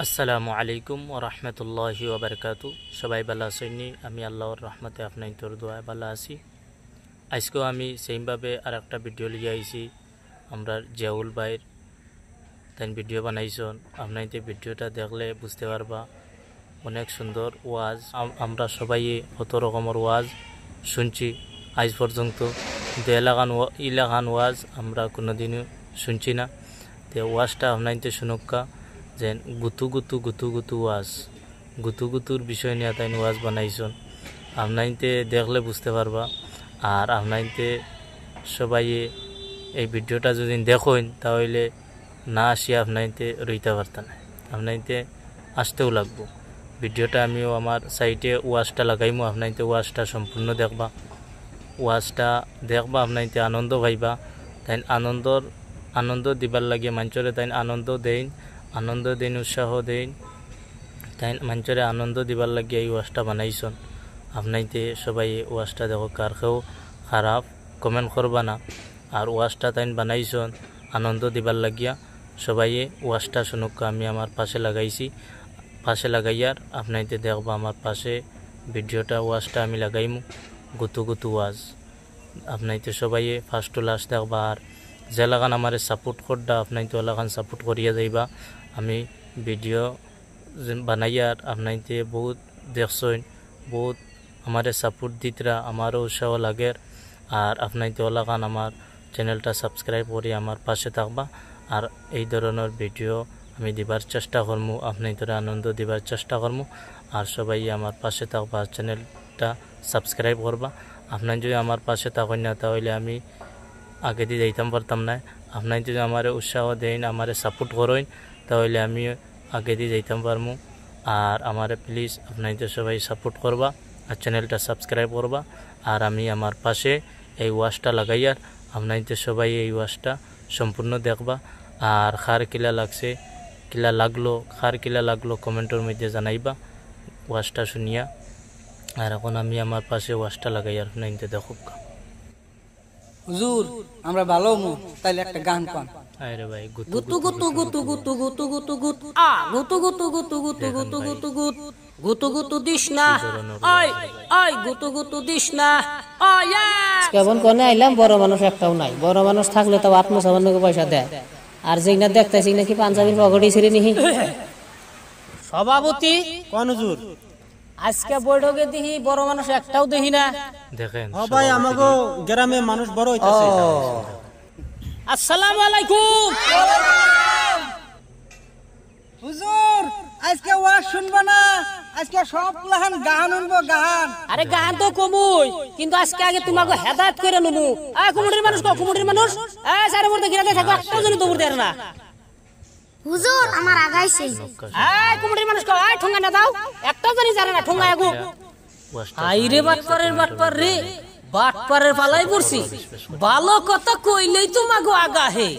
আসসালামু আলাইকুম ওয়া রাহমাতুল্লাহি ওয়া বারাকাতু। সবাই ভালো আছেননি? আমি আল্লাহর রহমতে আপনাদের দোয়ায় ভালো আছি। আজকেও আমি সেইমভাবে আর একটা ভিডিও লিয়ে আইছি। আমরা জিয়াউল ভাইয়ের তাই ভিডিও বানাইছেন। আপনাদের ভিডিওটা দেখলে বুঝতে পারবা অনেক সুন্দর ওয়াজ। আমরা সবাই কত রকমের ওয়াজ শুনছি আজ পর্যন্ত, কিন্তু এলাকান ওয়াজ আমরা কোনোদিনও শুনছি না। তো ওয়াজটা আপনাদের শুনুকা যে গুতু গুতু গুতু গুতু ওয়াজ, গুতু গুতুর বিষয় নিয়ে তাই ওয়াজ বানাইছেন। আপনাইতে দেখলে বুঝতে পারবা। আর আপনাইতে সবাই এই ভিডিওটা যদি দেখেন তাহলে না আসিয়া আপনাইতে রইতে পারত না, আপনাইতে আসতেও লাগবো। ভিডিওটা আমিও আমার সাইটে ওয়াজটা লাগাইমু, আপনাইতে ওয়াজটা সম্পূর্ণ দেখবা। ওয়াজটা দেখবা আপনাইতে আনন্দ পাইবা। তাই আনন্দ দিবার লাগে মানুষরে তাই আনন্দ দেন উৎসাহ দেন, তাই মানুষরে আনন্দ দিবার লাগে এই ওয়াজটা বানাইছন। আপনাইতে সবাই ওয়াজটা দেখো, কার কেউ খারাপ কমেন্ট করবা না। আর ওয়াজটা তাই বানাইছন আনন্দ দিবার লাগিয়া। সবাই ওয়াজটা শুনুক। আমি আমার পাশে লাগাইয়ার আপনাইতে দেখবা আমার পাশে ভিডিওটা ওয়াজটা আমি লাগাইমু গুতু গুতু ওয়াজ। আপনাইতে সবাই ফার্স্ট টু লাস্ট দেখবা। আর যে লাগান আমার সাপোর্ট করডা আপনাইতে ওলাগান সাপোর্ট করিয়া যাইবা। আমি ভিডিও বানাইয়ার আপনাইতে বহুত দেখছেন, বহুত আমার সাপোর্ট দিতরা, আমারও উৎসাহ লাগে। আর আপনাইতে ওলাগান আমার চ্যানেলটা সাবস্ক্রাইব করি আমার পাশে থাকবা। আর এই ধরনের ভিডিও আমি দিবার চেষ্টা করবো, আপনাদের আনন্দ দিবার চেষ্টা করবো। আর সবাই আমার পাশে থাকবা, চ্যানেলটা সাবস্ক্রাইব করবা। আপনার যদি আমার পাশে থাকেন না তাহলে আমি আগে দিয়ে যাইতাম পারতাম না। আপনার যদি আমার উৎসাহ দেন, আমার সাপোর্ট করেন তাহলে আমি আগে দিয়ে যাইতাম পারবো। আর আমার প্লিজ আপনাদের সবাই সাপোর্ট করবা আর চ্যানেলটা সাবস্ক্রাইব করবা। আর আমি আমার পাশে এই ওয়াজটা লাগাইয়ার আপনাদের সবাই এই ওয়াজটা সম্পূর্ণ দেখবা। আর কার কিলা লাগলো কমেন্টের মধ্যে জানাইবা ওয়াজটা শুনিয়া। আর এখন আমি আমার পাশে ওয়াজটা লাগাইয়ার আপনাদের দেখুক। হুজুর আমরা ভালো মু তাইলে একটা গান পান। আরে ভাই গুতু গুতু গুতু গুতু গুতু গুতু গুত আ গুতু গুতু গুতু গুতু গুতু গুতু গুত গুতু গুতু দিস না, আই আই গুতু গুতু দিস না। কেমন কোনে আইলাম, বড় মানুষ একটাও নাই। বড় মানুষ থাকলে তো আত্মসামান্যকে পয়সা দেয়। আর যেগুলা দেখতেছি নাকি পাঞ্জাবির পকেটে ছিঁড়ে নিহি। সভাপতি কোন হুজুর? আজকে বৈঠকে দেখি বড় মানুষ একটাও দেখি না। দেখেন ও ভাই, আমাগো গ্রামে মানুষ বড় হইতাছে। আসসালামু আলাইকুম। হুজুর আজকে ওয়াজ শুনবা না, আজকে সব লাহান গান শুনবো গান। আরে গান তো কমুই, কিন্তু আজকে আগে তোমাকে হেদায়েত করে লমু। এই কুমুটির মানুষ, কুমুটির মানুষ, এই সারে মধ্যে ঘিরাতে থাকো, একটাও জনি দৌড় দেয় না। হুজুর আমার আগাইছে। এই কুমুটির মানুষ কও, এই ঠোঙ্গা না দাও, একটাও জনি জানে না ঠোঙ্গা আগু। আইরে বাটপার রে, বাটপারের পালাই পড়ছি। ভালো কথা কইলেই তোমাকে আগা হে।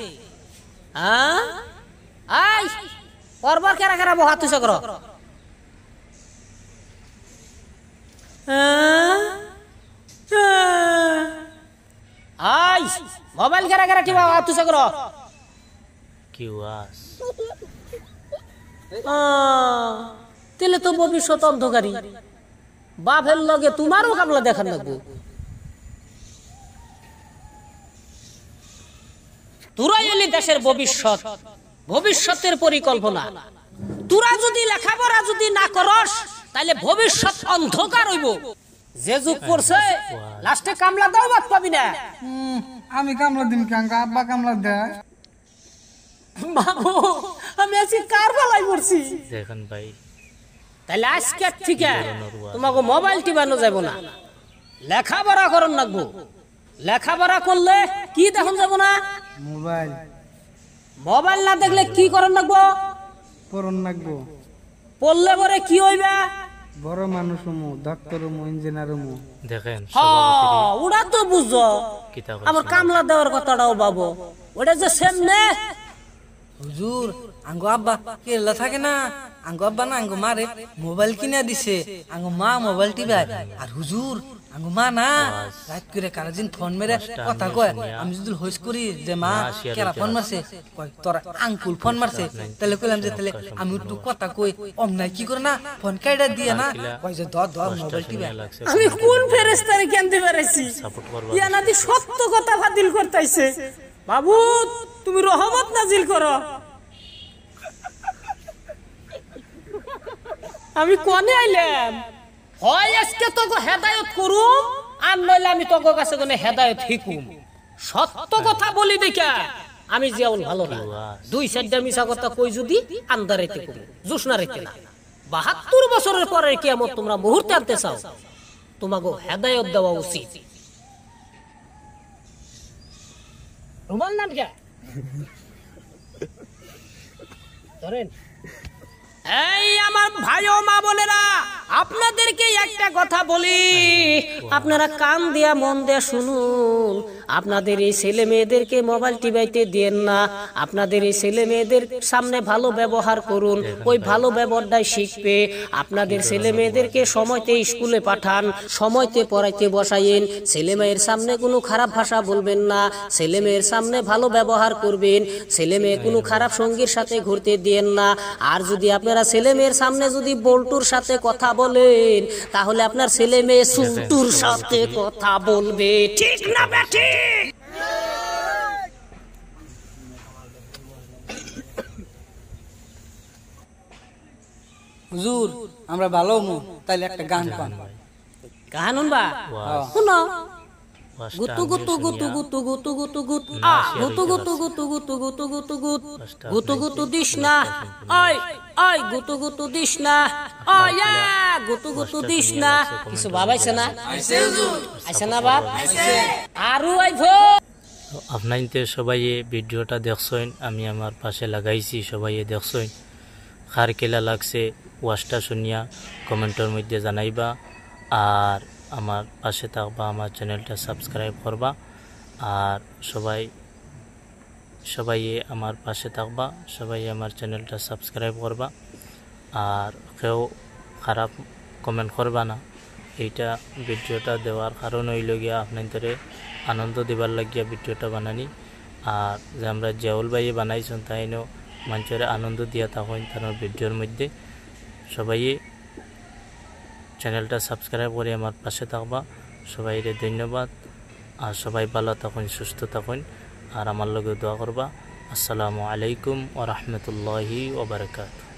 হ্যাঁ আই পরবার কেরা কেরা বহাত তুই সকর। আই মোবাইল কেরা কেরা টিবা বহাত তুই সকর। কি ওয়াজ? তেলে তো ভবিষ্যৎ অন্ধকারী। বাপের লগে তোমারও কামলা দেখান লাগবো। তোরাই এলি দেশের ভবিষ্যৎ, ভবিষ্যতের পরিকল্পনা। তোরা যদি লেখাপড়া যদি না করস তাহলে ভবিষ্যৎ অন্ধকার হইব। যে যুগ করছে লাস্টে কামলা দাও বাদ পাবি না। আমি কামলা দিন কেন, আব্বা কামলা দেয়। বাবু আমি আজকে কার বেলায় পড়ছি। দেখেন ভাই, তাহলে আজকে থেকে তোমাকে মোবাইল টিপানো যাব না, লেখাপড়া করন লাগবো। লেখাপড়া করলে কি দেখুন যাব না, মোবাইল মোবাইল না দেখলে কি করন লাগবো, পড়ন লাগবো। পড়লে পরে কি হইবা, বড় মানুষ হমু, ডাক্তার হমু, ইঞ্জিনিয়ার হমু। দেখেন ওরা তো বুঝো। আমার কামলা দেওয়ার কথাটাও বাবু, ওটা যে সেমনে। হুজুর আঙ্গো আব্বা কেরলা থাকে না, আঙ্গো আব্বা না আঙ্গো মারে মোবাইল কিনা দিছে। আঙ্গো মা মোবাইল টিপায়। আর হুজুর আঙ্গু মা না রাত করে কারাজিন ফোন মেরে কথা কয় আমি যদি হইস করি যে মা কেরা ফোন মারছে কয় তোর আঙ্কুল ফোন মারছে তাহলে কইলাম যে তাহলে আমি একটু কথা কই অন্যায় কি করে না ফোন কাইডা দিয়ে না কয় যে ধর মোবাইল টিপে আমি কোন ফেরেশতারে কেনতে পারেছি ইয়া নাদি সত্য কথা বাতিল করতেছে বাবু তুমি রহমত নাজিল করো আমি কোনে আইলাম হয় আজকে তোকে হেদায়েত করুম আর নইলে আমি তোকে কাছে কোনে হেদায়েত শিখুম সত্য কথা বলি দেখা আমি যেমন ভালো না দুই সাইডটা মিছা কথা কই যদি আন্দারাইতে করি জোসনা রাইতে না 72 বছরের পরে কিয়ামত তোমরা মুহূর্তে আনতে চাও তোমাকে হেদায়েত দেওয়া উচিত রুমাল নাম কি ধরেন এই আমার ভাই ও মা বোনেরা আপনাদেরকে একটা কথা বলি আপনারা কান দিয়া মন দিয়া শুনুন আপনাদের এই ছেলে মেয়েদেরকে মোবাইল টিপাইতে দেন না আপনাদের এই ছেলে মেয়েদের সামনে ভালো ব্যবহার করুন ওই ভালো ব্যবহারটাই শিখবে আপনাদের ছেলে মেয়েদেরকে সময়তে স্কুলে পাঠান সময়তে পড়াইতে বসাইন ছেলে মেয়ের সামনে কোনো খারাপ ভাষা বলবেন না ছেলে মেয়ের সামনে ভালো ব্যবহার করবেন ছেলে মেয়ে কোনো খারাপ সঙ্গীর সাথে ঘুরতে দেন না আর যদি আপনারা ছেলে মেয়ের সামনে যদি বল্টুর সাথে কথা বলেন তাহলে আপনার ছেলে মেয়ে সুটুর সাথে কথা বলবে ঠিক না বেঠিক হুজুর আমরা ভালো মু তাইলে একটা গান পান গান শুনবা শুনো গুতু গুতু গুতু গুতু গুতু গুতু গুত আ গুতু গুতু গুতু গুতু গুতু গুতু গুত গুতু গুতু দিস না ওই ওই গুতু গুতু দিস না ওয়া গুতু গুতু দিস না কিছু বাবাইছে না আইছে হুজুর আইছে না বাপ আইছে আরু আইভো আপনাইতে সবাই ভিডিওটা দেখছেন আমি আমার পাশে লাগাইছি সবাই দেখছেন খার কেলা লাগছে ওয়াজটা শুনিয়া কমেন্টের মধ্যে জানাইবা আর আমার পাশে থাকবা আমার চ্যানেলটা সাবস্ক্রাইব করবা আর সবাই আমার পাশে থাকবা সবাই আমার চ্যানেলটা সাবস্ক্রাইব করবা আর কেউ খারাপ কমেন্ট করবা না এইটা ভিডিওটা দেওয়ার কারণ হইল গিয়া আপনাদের আনন্দ দিবার লাগিয়া ভিডিওটা বানানি আর যে আমরা জেউল ভাইয়ে বানাইছেন তাইনও মানুষের আনন্দ দিয়া থাকেন তার ভিডিওর মধ্যে সবাই চ্যানেলটা সাবস্ক্রাইব করে আমার পাশে থাকবা সবাইরে ধন্যবাদ আর সবাই ভালো থাকুন সুস্থ থাকুন আর আমার লগে দোয়া করবা আসসালামু আলাইকুম ওয়া রাহমাতুল্লাহি ওয়া বারাকাতুহু।